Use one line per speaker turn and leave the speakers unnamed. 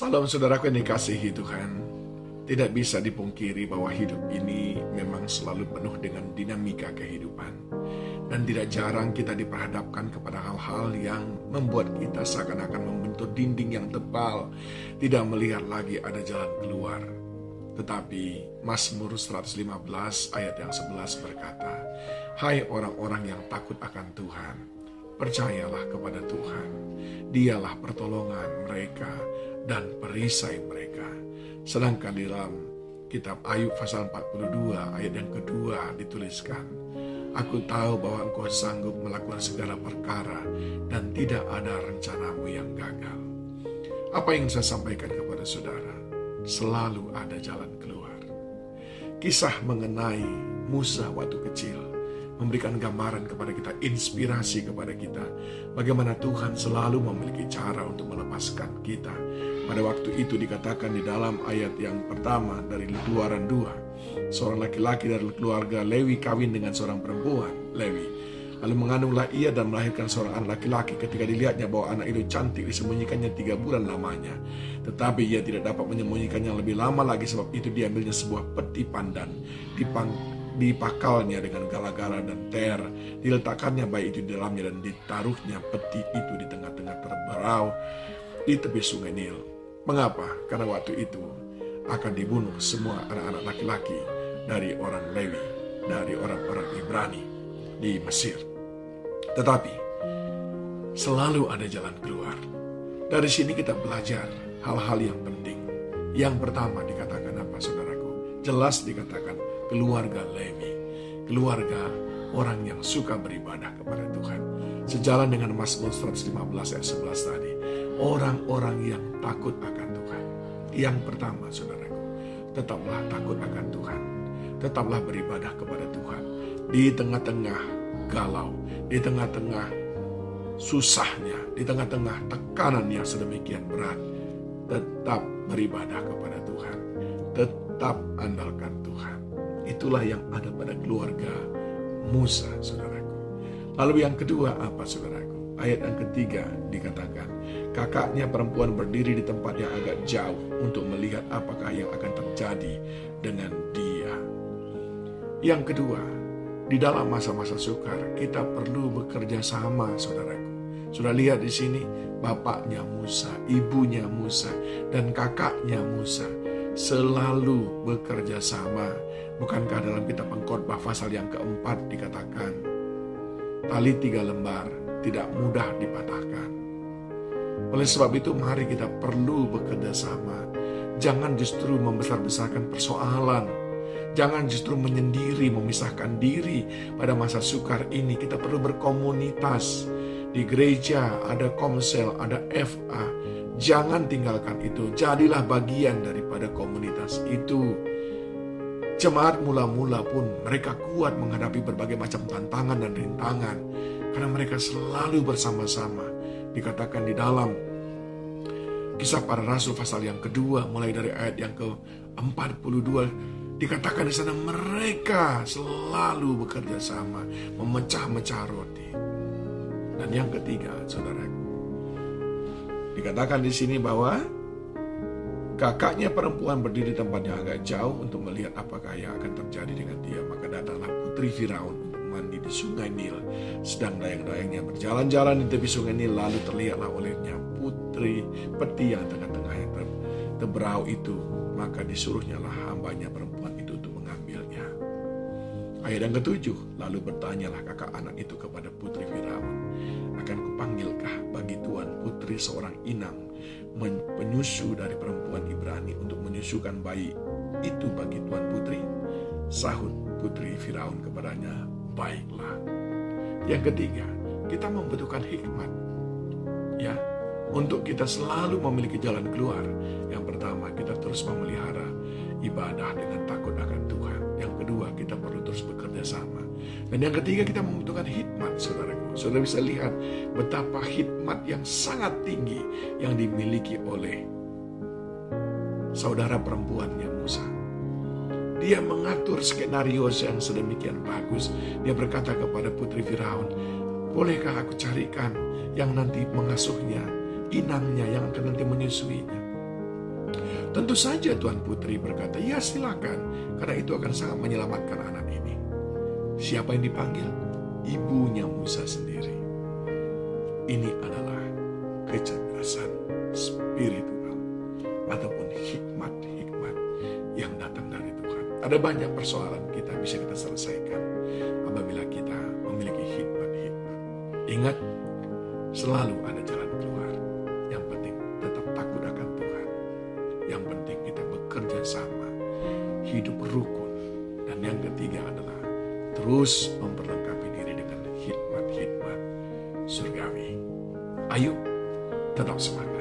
Salam saudaraku yang dikasihi Tuhan. Tidak bisa dipungkiri bahwa hidup ini memang selalu penuh dengan dinamika kehidupan. Dan tidak jarang kita diperhadapkan kepada hal-hal yang membuat kita seakan-akan membentur dinding yang tebal, tidak melihat lagi ada jalan keluar. Tetapi Mazmur 115 ayat yang 11 berkata, "Hai orang-orang yang takut akan Tuhan, percayalah kepada Tuhan. Dialah pertolongan mereka dan perisai mereka." Sedangkan di dalam kitab Ayub pasal 42 ayat yang kedua dituliskan, "Aku tahu bahwa engkau sanggup melakukan segala perkara dan tidak ada rencanamu yang gagal." Apa yang saya sampaikan kepada saudara? Selalu ada jalan keluar. Kisah mengenai Musa waktu kecil memberikan gambaran kepada kita, inspirasi kepada kita, bagaimana Tuhan selalu memiliki cara untuk melepaskan kita. Pada waktu itu dikatakan di dalam ayat yang pertama dari Keluaran 2, seorang laki-laki dari keluarga Lewi kawin dengan seorang perempuan Lewi. Lalu mengandunglah ia dan melahirkan seorang anak laki-laki. Ketika dilihatnya bahwa anak itu cantik, disembunyikannya 3 bulan lamanya. Tetapi ia tidak dapat menyembunyikannya lebih lama lagi, sebab itu diambilnya sebuah peti pandan, dipakalnya dengan gala-gala dan ter, diletakkannya bayi itu di dalamnya, dan ditaruhnya peti itu di tengah-tengah terberau di tepi sungai Nil. Mengapa? Karena waktu itu akan dibunuh semua anak-anak laki-laki dari orang Lewi, dari orang-orang Ibrani di Mesir. Tetapi selalu ada jalan keluar. Dari sini kita belajar hal-hal yang penting. Yang pertama dikatakan apa, saudaraku? Jelas dikatakan keluarga Lewi, keluarga orang yang suka beribadah kepada Tuhan. Sejalan dengan Mazmur 115 ayat 11 tadi, orang-orang yang takut akan Tuhan. Yang pertama, saudaraku, tetaplah takut akan Tuhan. Tetaplah beribadah kepada Tuhan. Di tengah-tengah galau, di tengah-tengah susahnya, di tengah-tengah tekanan yang sedemikian berat, tetap beribadah kepada Tuhan. Tetap andalkan Tuhan. Itulah yang ada pada keluarga Musa, saudaraku. Lalu yang kedua apa, saudaraku? Ayat yang ketiga dikatakan, kakaknya perempuan berdiri di tempat yang agak jauh untuk melihat apakah yang akan terjadi dengan dia. Yang kedua, di dalam masa-masa sukar kita perlu bekerja sama, saudaraku. Sudah lihat di sini, bapaknya Musa, ibunya Musa, dan kakaknya Musa selalu bekerja sama. Bukankah dalam kitab Pengkhotbah pasal yang keempat dikatakan, tali 3 lembar tidak mudah dipatahkan. Oleh sebab itu mari kita perlu bekerja sama. Jangan justru membesar-besarkan persoalan. Jangan justru menyendiri, memisahkan diri pada masa sukar ini. Kita perlu berkomunitas. Di gereja ada komsel, ada FA. Jangan tinggalkan itu. Jadilah bagian daripada komunitas itu. Jemaat mula-mula pun mereka kuat menghadapi berbagai macam tantangan dan rintangan. Karena mereka selalu bersama-sama. Dikatakan di dalam Kisah Para Rasul pasal yang kedua, mulai dari ayat yang ke-42, dikatakan di sana mereka selalu bekerja sama, memecah-mecah roti. Dan yang ketiga, saudaraku, dikatakan di sini bahwa kakaknya perempuan berdiri di tempat yang agak jauh untuk melihat apakah yang akan terjadi dengan dia. Maka datanglah putri Firaun untuk mandi di sungai Nil. Sedang dayang-dayangnya berjalan-jalan di tepi sungai Nil, lalu terlihatlah olehnya peti yang tengah-tengah yang terberau itu. Maka disuruhnya lah hambanya perempuan itu untuk mengambilnya. Ayat yang ke-7, lalu bertanyalah kakak anak itu kepada putri Firaun, akan kupanggilkah bagi tuan putri seorang inang penyusu dari perempuan Ibrani untuk menyusukan bayi itu bagi tuan putri? Sahut putri Firaun kepadanya, baiklah. Yang ketiga, kita membutuhkan hikmat, ya, untuk kita selalu memiliki jalan keluar. Yang pertama, kita terus memelihara ibadah dengan takut akan Tuhan. Yang kedua, kita perlu terus bekerja sama. Dan yang ketiga, kita membutuhkan hikmat, saudaraku. Saudara bisa lihat betapa hikmat yang sangat tinggi yang dimiliki oleh saudara perempuannya Musa. Dia mengatur skenario yang sedemikian bagus. Dia berkata kepada putri Firaun, bolehkah aku carikan yang nanti mengasuhnya, inangnya yang akan nanti menyusuinya? Tentu saja Tuan Putri berkata, ya silakan, karena itu akan sangat menyelamatkan anak ini. Siapa yang dipanggil? Ibunya Musa sendiri. Ini adalah kecerdasan spiritual ataupun hikmat-hikmat yang datang dari Tuhan. Ada banyak persoalan kita bisa kita selesaikan apabila kita memiliki hikmat-hikmat. Ingat, selalu ada jalan keluar. Yang penting tetap takut akan Tuhan. Yang penting kita bekerja sama, hidup rukun. Dan yang ketiga adalah terus memperlengkapi diri dengan hikmat-hikmat surgawi. Ayo, tetap semangat.